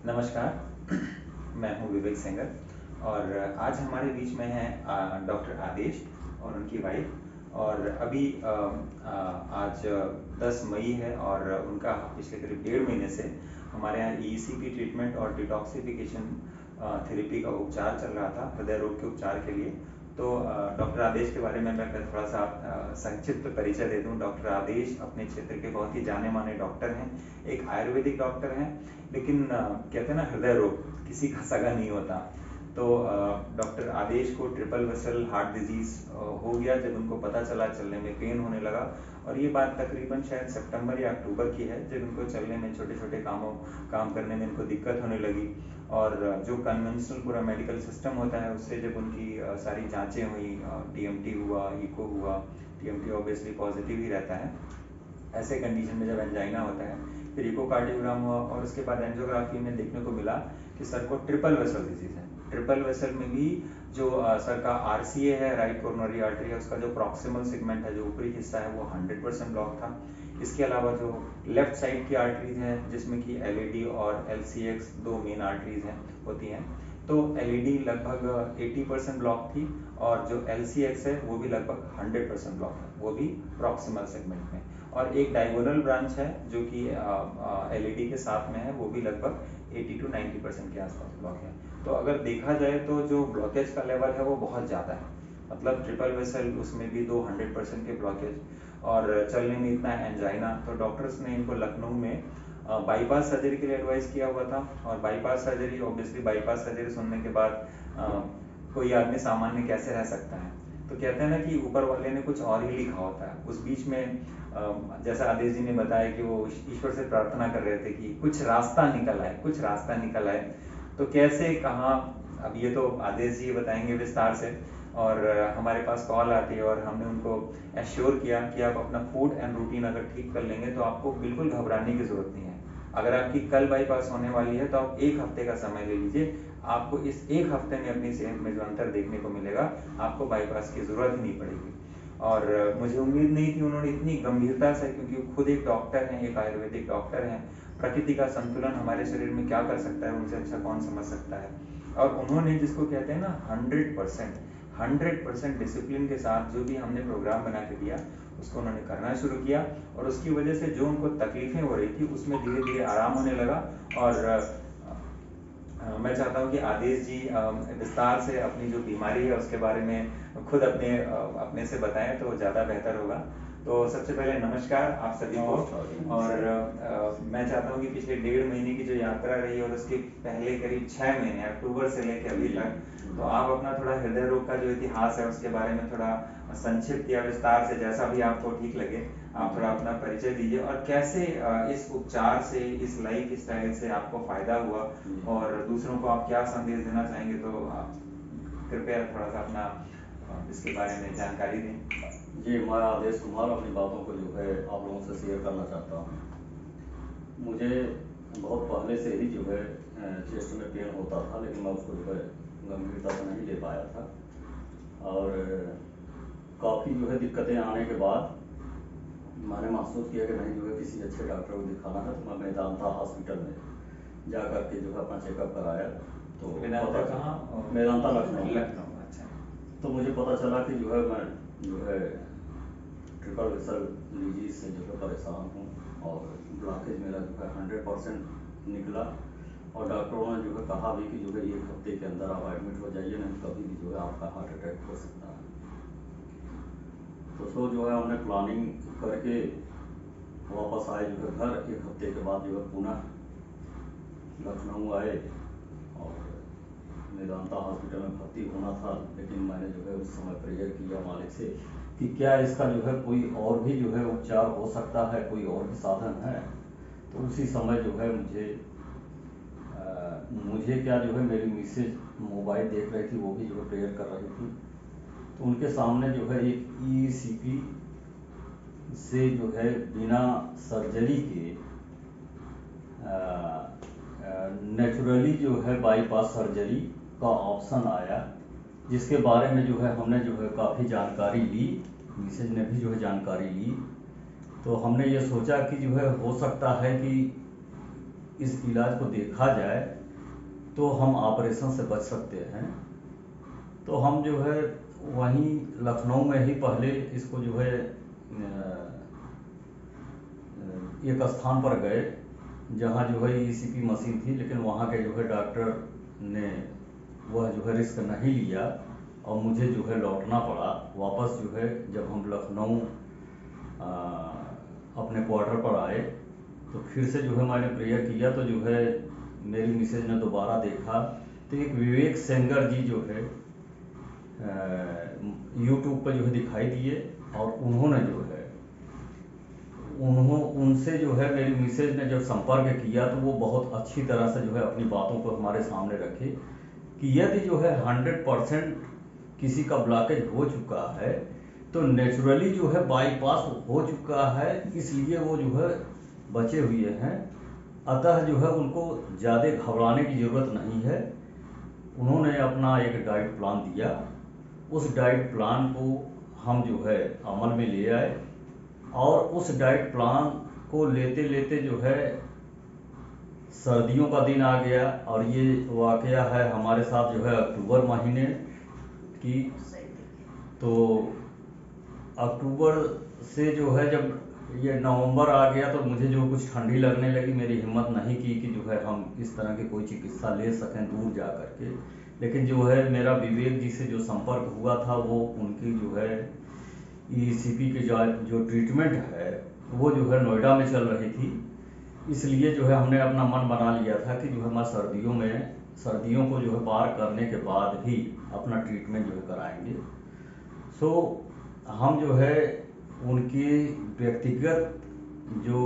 नमस्कार। मैं हूं विवेक सेंगर और आज हमारे बीच में हैं डॉक्टर आदेश और उनकी वाइफ। और अभी आज 10 मई है और उनका पिछले करीब 1.5 महीने से हमारे यहाँ ईईसी ट्रीटमेंट और डिटॉक्सिफिकेशन थेरेपी का उपचार चल रहा था हृदय रोग के उपचार के लिए। तो डॉक्टर आदेश के बारे में मैं थोड़ा सा संक्षिप्त परिचय दे दूं। डॉक्टर आदेश अपने क्षेत्र के बहुत ही जाने माने डॉक्टर हैं, एक आयुर्वेदिक डॉक्टर हैं। लेकिन कहते हैं ना, हृदय रोग किसी का सगा नहीं होता। तो डॉक्टर आदेश को ट्रिपल वेसल हार्ट डिजीज हो गया जब उनको पता चला, चलने में पेन होने लगा। और ये बात तकरीबन शायद सितंबर या अक्टूबर की है, जब इनको चलने में, छोटे छोटे काम करने में इनको दिक्कत होने लगी। और जो कन्वेंशनल पूरा मेडिकल सिस्टम होता है उससे जब उनकी सारी जांचें हुई, टीएमटी हुआ, इको हुआ। टीएमटी ऑब्वियसली पॉजिटिव ही रहता है ऐसे कंडीशन में जब एंजाइना होता है। फिर इकोकार्डियोग्राम हुआ और उसके बाद एंजियोग्राफी में देखने को मिला कि सर को ट्रिपल वेसल डिजीज है। ट्रिपल वेसल में भी जो सर का आरसीए है, राइट कोरोनरी आर्टरी है, उसका जो प्रॉक्सिमल सेगमेंट है, जो ऊपरी हिस्सा है, वो 100% ब्लॉक था। इसके अलावा जो लेफ्ट साइड की आर्टरीज हैं, जिसमें कि एलएडी और एलसीएक्स दो मेन आर्टरीज हैं होती हैं, तो एलईडी लगभग 80% ब्लॉक थी और जो एलसीएक्स है वो भी लगभग 100% ब्लॉक है, वो भी प्रॉक्सिमल सेगमेंट में। और एक डायगोनल ब्रांच है जो कि एलईडी के साथ में है, वो भी लगभग 80 to 90% के आसपास ब्लॉक है। तो अगर देखा जाए तो जो ब्लॉकेज का लेवल है वो बहुत ज़्यादा है, मतलब ट्रिपल वेसल उसमें भी 200% के ब्लॉकेज और चलने में इतना एंजाइना। तो डॉक्टर्स ने इनको लखनऊ में बाईपास सर्जरी के लिए एडवाइस किया हुआ था। और bypass surgery, obviously bypass surgery सुनने के बाद कोई आदमी सामान्य कैसे रह सकता है। तो कहते हैं ना कि ऊपर वाले ने कुछ और ही लिखा होता है। उस बीच में जैसा आदेश जी ने बताया कि वो ईश्वर से प्रार्थना कर रहे थे कि कुछ रास्ता निकल आए, कुछ रास्ता निकल आए। तो कैसे, कहाँ, अब ये तो आदेश जी बताएंगे विस्तार से। और हमारे पास कॉल आती है और हमने उनको एश्योर किया कि आप अपना फूड एंड रूटीन अगर ठीक कर लेंगे तो आपको बिल्कुल घबराने की जरूरत नहीं है। अगर आपकी कल बाईपास होने वाली है तो आप 1 हफ्ते का समय ले लीजिए। आपको इस 1 हफ्ते में अपनी सेहत में जो अंतर देखने को मिलेगा, आपको बाईपास की जरूरत ही नहीं पड़ेगी। और मुझे उम्मीद नहीं थी उन्होंने इतनी गंभीरता से, क्योंकि वो खुद एक डॉक्टर हैं, एक आयुर्वेदिक डॉक्टर हैं। प्रकृति का संतुलन हमारे शरीर में क्या कर सकता है उनसे अच्छा कौन समझ सकता है। और उन्होंने, जिसको कहते हैं ना 100% डिसिप्लिन के साथ जो भी हमने प्रोग्राम बना के दिया उसको उन्होंने करना शुरू किया। और उसकी वजह से जो उनको तकलीफें हो रही थी उसमें धीरे धीरे आराम होने लगा। और मैं चाहता हूं कि आदेश जी विस्तार से अपनी जो बीमारी है उसके बारे में खुद अपने से बताएं तो ज़्यादा बेहतर होगा। तो सबसे पहले नमस्कार आप सभी को। और मैं चाहता हूं कि पिछले 1.5 महीने की जो यात्रा रही और उसके पहले करीब 6 महीने, अक्टूबर से लेकर अभी तक, तो आप अपना थोड़ा हृदय रोग का जो इतिहास है उसके बारे में थोड़ा संक्षिप्त या विस्तार से, जैसा भी आपको ठीक लगे, आप थोड़ा अपना परिचय दीजिए। और कैसे इस उपचार से, इस लाइफ स्टाइल से आपको फायदा हुआ और दूसरों को आप क्या संदेश देना चाहेंगे, तो आप कृपया थोड़ा सा अपना इसके बारे में जानकारी दें। जी, मैं आदेश कुमार अपनी बातों को जो है आप लोगों से शेयर करना चाहता हूँ। मुझे बहुत पहले से ही जो है चेस्ट में पेन होता था, लेकिन मैं उसको जो है गंभीरता से नहीं ले पाया था। और काफ़ी जो है दिक्कतें आने के बाद मैंने महसूस किया कि नहीं, जो है किसी अच्छे डॉक्टर को दिखाना है। तो मैं मेदांता हॉस्पिटल में जा कर के जो है अपना चेकअप कराया। तो वेदांता कहाँ? मेदांता लखनऊ। लखनऊ, अच्छा। तो मुझे पता चला कि जो है मैं जो है ट्रिपल वेसल डिजीज से जो है परेशान हूँ और ब्लॉकेज मेरा जो है 100% निकला। और डॉक्टरों ने जो है कहा भी कि जो है 1 हफ्ते के अंदर आप एडमिट हो जाइए, नहीं कभी भी जो है आपका हार्ट अटैक हो सकता है। तो सो जो है हमने प्लानिंग करके वापस आए जो है घर। 1 हफ्ते के बाद जो है पुनः लखनऊ आए और मेदांता हॉस्पिटल में भर्ती होना था। लेकिन मैंने जो है उस समय प्रेयर किया मालिक से कि क्या इसका जो है कोई और भी जो है उपचार हो सकता है, कोई और भी साधन है। तो उसी समय जो है मुझे क्या जो है मेरी मिसेज मोबाइल देख रही थी, वो भी जो है प्रेयर कर रही थी। तो उनके सामने जो है एक ईसीपी से जो है बिना सर्जरी के नेचुरली जो है बाईपास सर्जरी का ऑप्शन आया, जिसके बारे में जो है हमने जो है काफ़ी जानकारी ली। मिसेज ने भी जो है जानकारी ली। तो हमने ये सोचा कि जो है हो सकता है कि इस इलाज को देखा जाए तो हम ऑपरेशन से बच सकते हैं। तो हम जो है वहीं लखनऊ में ही पहले इसको जो है एक स्थान पर गए जहां जो है ईसीपी मशीन थी, लेकिन वहां के जो है डॉक्टर ने वह जो है रिस्क नहीं लिया और मुझे जो है लौटना पड़ा वापस। जो है जब हम लखनऊ अपने क्वार्टर पर आए तो फिर से जो है मैंने प्रेयर किया, तो जो है मेरी मिसेज ने दोबारा देखा तो एक विवेक सेंगर जी जो है यूट्यूब पर जो है दिखाई दिए और उन्होंने जो है उनसे जो है मेरी मिसेज ने जब संपर्क किया तो वो बहुत अच्छी तरह से जो है अपनी बातों को हमारे सामने रखे कि यदि जो है 100% किसी का ब्लॉकेज हो चुका है तो नेचुरली जो है बाईपास हो चुका है, इसलिए वो जो है बचे हुए हैं। अतः जो है उनको ज़्यादा घबराने की ज़रूरत नहीं है। उन्होंने अपना एक डाइट प्लान दिया, उस डाइट प्लान को हम जो है अमल में ले आए और उस डाइट प्लान को लेते लेते जो है सर्दियों का दिन आ गया और ये वाकया है हमारे साथ जो है अक्टूबर महीने की। तो अक्टूबर से जो है जब ये नवंबर आ गया तो मुझे जो कुछ ठंडी लगने लगी, मेरी हिम्मत नहीं की कि जो है हम इस तरह की कोई चिकित्सा ले सकें दूर जा करके। लेकिन जो है मेरा विवेक जी से जो संपर्क हुआ था वो उनकी जो है ईसीपी की जो ट्रीटमेंट है वो जो है नोएडा में चल रही थी, इसलिए जो है हमने अपना मन बना लिया था कि जो है मैं सर्दियों को जो है पार करने के बाद ही अपना ट्रीटमेंट जो है कराएंगे। सो हम जो है उनकी व्यक्तिगत जो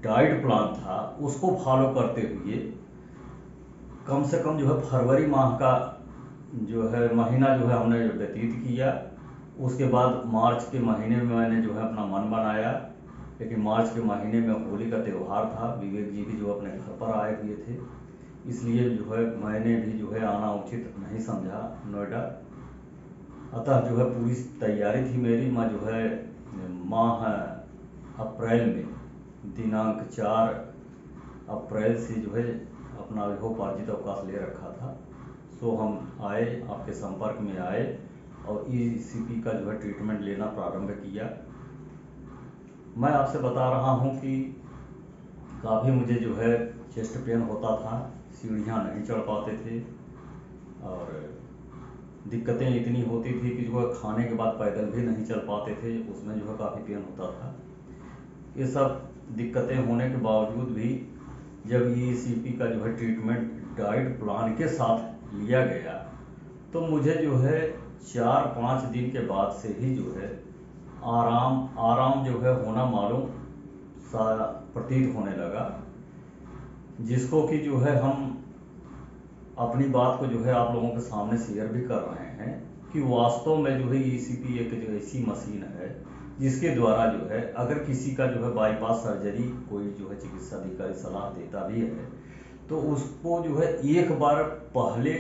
डाइट प्लान था उसको फॉलो करते हुए कम से कम जो है फरवरी माह का जो है महीना जो है हमने व्यतीत किया। उसके बाद मार्च के महीने में मैंने जो है अपना मन बनाया, लेकिन मार्च के महीने में होली का त्यौहार था, विवेक जी भी जो अपने घर पर आए हुए थे, इसलिए जो है मैंने भी जो है आना उचित नहीं समझा नोएडा। अतः जो है पूरी तैयारी थी मेरी। मैं जो है माह अप्रैल में दिनांक 4 अप्रैल से जो है अपना यहोपार्जित अवकाश ले रखा था। सो हम आए, आपके संपर्क में आए और ईसीपी का जो है ट्रीटमेंट लेना प्रारंभ किया। मैं आपसे बता रहा हूं कि काफ़ी मुझे जो है चेस्ट पेन होता था, सीढ़ियां नहीं चढ़ पाते थे और दिक्कतें इतनी होती थी कि जो है खाने के बाद पैदल भी नहीं चल पाते थे, उसमें जो है काफ़ी पेन होता था। ये सब दिक्कतें होने के बावजूद भी जब ईसीपी का जो है ट्रीटमेंट डाइट प्लान के साथ लिया गया तो मुझे जो है 4-5 दिन के बाद से ही जो है आराम जो है होना मालूम सा प्रतीत होने लगा, जिसको कि जो है हम अपनी बात को जो है आप लोगों के सामने शेयर भी कर रहे हैं कि वास्तव में जो है ईसीपी एक जो ऐसी मशीन है जिसके द्वारा जो है अगर किसी का जो है बाईपास सर्जरी कोई जो है चिकित्सा अधिकारी सलाह देता भी है तो उसको जो है एक बार पहले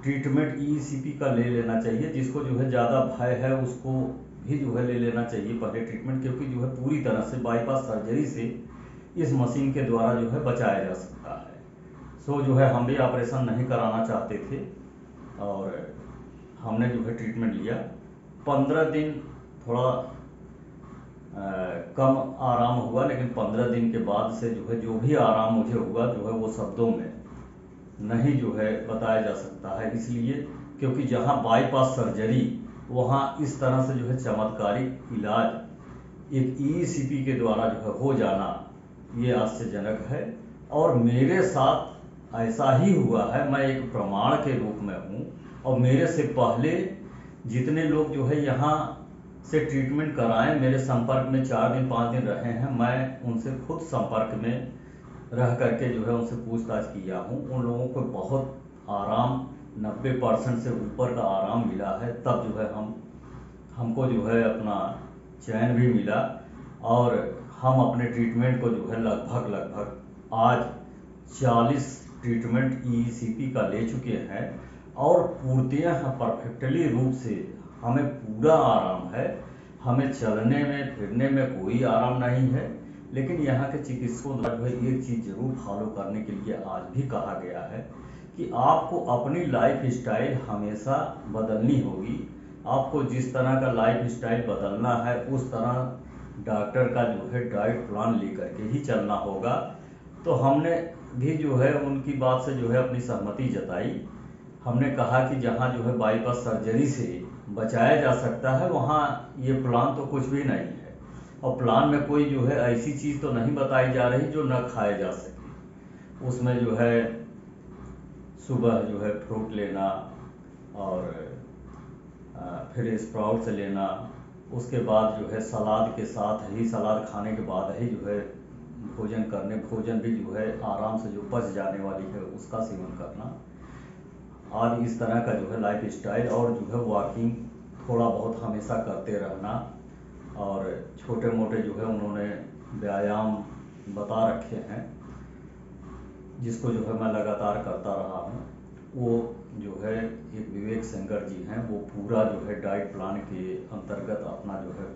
ट्रीटमेंट ईसीपी का ले लेना चाहिए। जिसको जो है ज़्यादा भय है उसको भी जो है ले लेना चाहिए पहले ट्रीटमेंट, क्योंकि जो है पूरी तरह से बाईपास सर्जरी से इस मशीन के द्वारा जो है बचाया जा सकता है। सो जो है हम भी ऑपरेशन नहीं कराना चाहते थे और हमने जो है ट्रीटमेंट लिया। 15 दिन थोड़ा कम आराम हुआ, लेकिन 15 दिन के बाद से जो है जो भी आराम मुझे हुआ जो है वो शब्दों में नहीं जो है बताया जा सकता है, इसलिए क्योंकि जहां बाईपास सर्जरी वहां इस तरह से जो है चमत्कारिक इलाज एक ईसीपी के द्वारा जो है हो जाना ये आश्चर्यजनक है। और मेरे साथ ऐसा ही हुआ है, मैं एक प्रमाण के रूप में हूँ और मेरे से पहले जितने लोग जो है यहाँ से ट्रीटमेंट कराएं मेरे संपर्क में 4 दिन 5 दिन रहे हैं, मैं उनसे खुद संपर्क में रह करके जो है उनसे पूछताछ किया हूँ। उन लोगों को बहुत आराम 90% से ऊपर का आराम मिला है। तब जो है हमको जो है अपना चैन भी मिला और हम अपने ट्रीटमेंट को जो है लगभग आज 40 ट्रीटमेंट ईसीपी का ले चुके हैं और पूर्णतः परफेक्टली रूप से हमें पूरा आराम है। हमें चलने में फिरने में कोई आराम नहीं है, लेकिन यहाँ के चिकित्सकों द्वारा जो है एक चीज़ जरूर फॉलो करने के लिए आज भी कहा गया है कि आपको अपनी लाइफ स्टाइल हमेशा बदलनी होगी। आपको जिस तरह का लाइफ स्टाइल बदलना है उस तरह डॉक्टर का जो है डाइट प्लान लेकर के ही चलना होगा। तो हमने भी जो है उनकी बात से जो है अपनी सहमति जताई। हमने कहा कि जहाँ जो है बाईपास सर्जरी से बचाया जा सकता है वहाँ ये प्लान तो कुछ भी नहीं है, और प्लान में कोई जो है ऐसी चीज़ तो नहीं बताई जा रही जो न खाए जा सके। उसमें जो है सुबह जो है फ्रूट लेना और फिर स्प्राउट्स लेना, उसके बाद जो है सलाद के साथ ही, सलाद खाने के बाद ही जो है भोजन भी जो है आराम से जो पच जाने वाली है उसका सेवन करना, और इस तरह का जो है लाइफ स्टाइल, और जो है वॉकिंग थोड़ा बहुत हमेशा करते रहना, और छोटे मोटे जो है उन्होंने व्यायाम बता रखे हैं जिसको जो है मैं लगातार करता रहा हूँ। वो जो है एक विवेक सेंगर जी हैं, वो पूरा जो है डाइट प्लान के अंतर्गत अपना जो है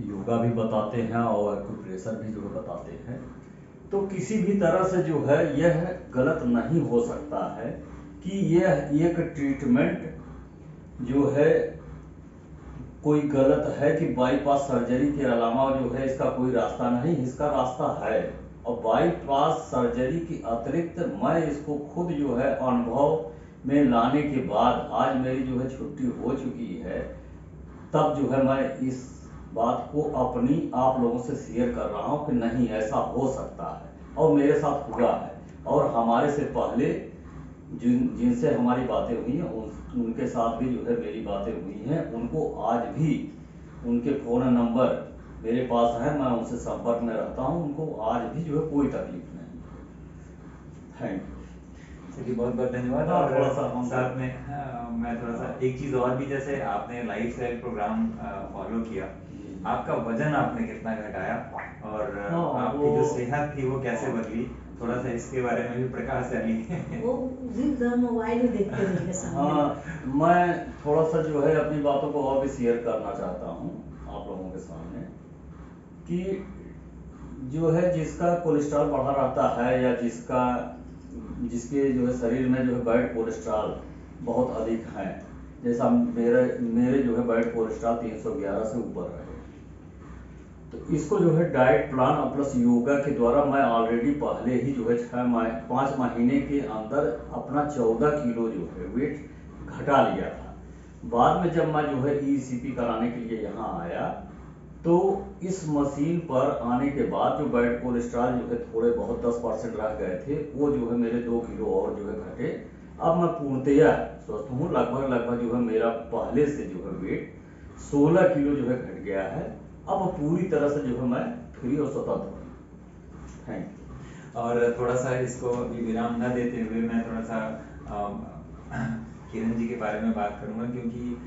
योगा भी बताते हैं और एक्यूप्रेशर भी जो है बताते हैं। तो किसी भी तरह से जो है यह गलत नहीं हो सकता है कि यह एक ट्रीटमेंट जो है कोई गलत है कि बाईपास सर्जरी के अलावा जो है इसका कोई रास्ता नहीं, इसका रास्ता है। और बाईपास सर्जरी के अतिरिक्त मैं इसको खुद जो है अनुभव में लाने के बाद आज मेरी जो है छुट्टी हो चुकी है, तब जो है मैं इस बात को अपनी आप लोगों से शेयर कर रहा हूँ कि नहीं ऐसा हो सकता है और मेरे साथ हुआ है। और हमारे से पहले जिनसे हमारी बातें हुई हैं उनके साथ भी जो है मेरी बातें हुई हैं। उनको आज भी उनके फ़ोन नंबर मेरे पास है, मैं उनसे संपर्क में रहता हूँ, उनको आज भी जो है कोई तकलीफ नहीं है। Thank you. चलिए, बहुत बहुत धन्यवाद। हाँ, और थोड़ा सा हम साथ में मैं थोड़ा सा एक चीज़ और भी, जैसे आपने लाइफ स्टाइल प्रोग्राम फॉलो किया, आपका वजन आपने कितना घटाया और आपकी जो सेहत थी वो कैसे बदली, थोड़ा सा इसके बारे में भी प्रकाश डालिए। वो दिन मोबाइल में देखते रहेंगे सामने। हाँ, मैं थोड़ा सा जो है अपनी बातों को और भी शेयर करना चाहता हूँ आप लोगों के सामने कि जो है जिसका कोलेस्ट्रॉल बढ़ा रहता है या जिसके जो है शरीर में जो है बैड कोलेस्ट्रॉल बहुत अधिक है, जैसा मेरे जो है बैड कोलेस्ट्रॉल 311 से ऊपर है, तो इसको जो है डाइट प्लान और प्लस योगा के द्वारा मैं ऑलरेडी पहले ही जो है 5 महीने के अंदर अपना 14 किलो जो है वेट घटा लिया था। बाद में जब मैं जो है ECP कराने के लिए यहाँ आया तो इस मशीन पर आने के बाद जो बैड कोलेस्ट्रॉल जो है थोड़े बहुत 10% रह गए थे, वो जो है मेरे 2 किलो और जो है घटे। अब मैं पूर्णतया स्वस्थ हूँ, लगभग जो है मेरा पहले से जो है वेट 16 किलो जो है घट गया है। अब पूरी तरह से जो है मैं फ्री और स्वतंत्र हूँ। Thank you. और थोड़ा सा इसको विराम न देते हुए मैं थोड़ा सा किरण जी के बारे में बात करूंगा, क्योंकि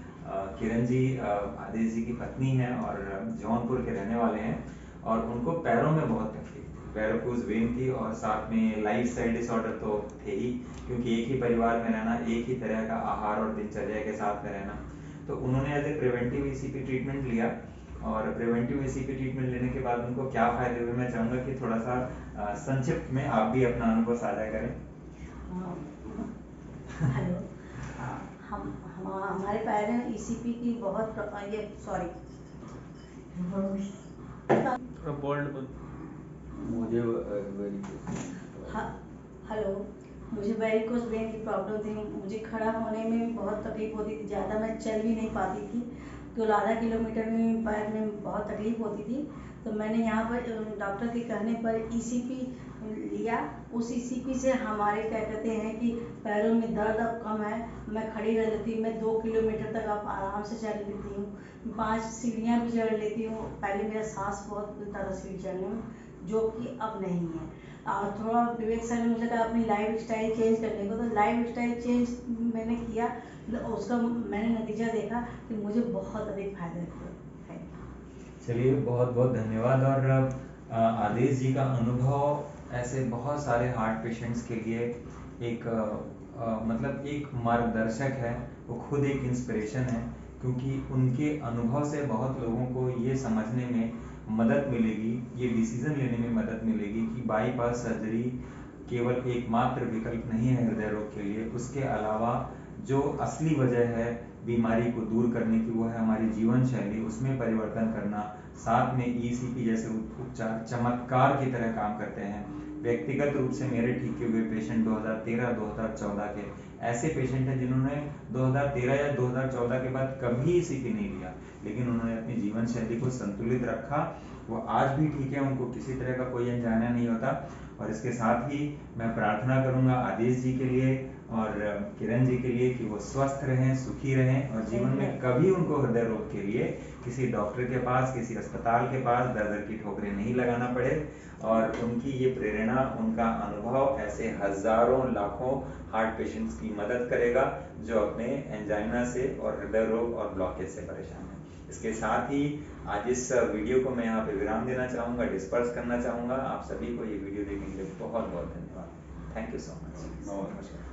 किरण जी आदेश जी की पत्नी हैं और जौनपुर के रहने वाले हैं, और उनको पैरों में बहुत तकलीफ थी, वेरिकोज वेन थी, और साथ में लाइफ स्टाइल डिसऑर्डर तो थे ही, क्योंकि एक ही परिवार में रहना, एक ही तरह का आहार और दिनचर्या के साथ में रहना। तो उन्होंने as a preventive ECP treatment लिया, और प्रिवेंटिव ECP ट्रीटमेंट लेने के बाद उनको क्या फायदे हुए, मैं चाहूँगा कि थोड़ा सा संक्षिप्त में आप भी अपना अनुभव साझा करें। हेलो, हमारे पैर में ECP की बहुत ये सॉरी मुझे हेलो, मुझे वेरिकोज वेन की प्रॉब्लम थी। मुझे खड़ा होने में भी बहुत तकलीफ होती थी, ज़्यादा मैं चल भी नहीं पाती थी, तो आधा किलोमीटर में पैर में बहुत तकलीफ होती थी। तो मैंने यहाँ पर डॉक्टर के कहने पर ECP लिया। उस ECP से हमारे क्या कहते हैं कि पैरों में दर्द अब कम है, मैं खड़ी रह लेती हूँ, मैं 2 किलोमीटर तक अब आराम से चल लेती हूँ, 5 सीढ़ियाँ भी चढ़ लेती हूँ। पहले मेरा सांस बहुत मिलता था सीढ़ी चढ़ने में, जो कि अब नहीं है। और थोड़ा विवेक सर ने मुझे कहा अपनी लाइफ स्टाइल चेंज करने को, तो लाइफ स्टाइल चेंज मैंने किया, उसका मैंने नतीजा देखा कि मुझे बहुत अधिक फायदे हुए। Thank you. चलिए, बहुत बहुत धन्यवाद। और आदेश जी का अनुभव ऐसे बहुत सारे हार्ट पेशेंट्स के लिए एक मतलब एक मार्गदर्शक है, वो खुद एक इंस्पिरेशन है, क्योंकि उनके अनुभव से बहुत लोगों को ये समझने में मदद मिलेगी, ये डिसीजन लेने में मदद मिलेगी कि बाईपास सर्जरी केवल एकमात्र विकल्प नहीं है हृदय रोग के लिए। उसके अलावा जो असली वजह है बीमारी को दूर करने की, वो है हमारी जीवन शैली, उसमें परिवर्तन करना। साथ में ईसीपी जैसे उपचार चमत्कार की तरह काम करते हैं। व्यक्तिगत रूप से मेरे ठीक हुए पेशेंट 2013-2014 के ऐसे पेशेंट हैं जिन्होंने 2013 या 2014 के बाद कभी ईसीपी नहीं लिया, लेकिन उन्होंने अपनी जीवन शैली को संतुलित रखा। वो आज भी ठीक है, उनको किसी तरह का कोई अनजाना नहीं होता। और इसके साथ ही मैं प्रार्थना करूंगा आदेश जी के लिए और किरण जी के लिए कि वो स्वस्थ रहें, सुखी रहें और जीवन में कभी उनको हृदय रोग के लिए किसी डॉक्टर के पास, किसी अस्पताल के पास दर दर की ठोकरें नहीं लगाना पड़े। और उनकी ये प्रेरणा, उनका अनुभव ऐसे हजारों लाखों हार्ट पेशेंट्स की मदद करेगा जो अपने एंजाइना से और हृदय रोग और ब्लॉकेज से परेशान हैं। इसके साथ ही आज इस वीडियो को मैं यहाँ पे विराम देना चाहूँगा, डिस्पर्स करना चाहूँगा। आप सभी को ये वीडियो देखने के लिए बहुत बहुत धन्यवाद। Thank you so much. नमस्कार।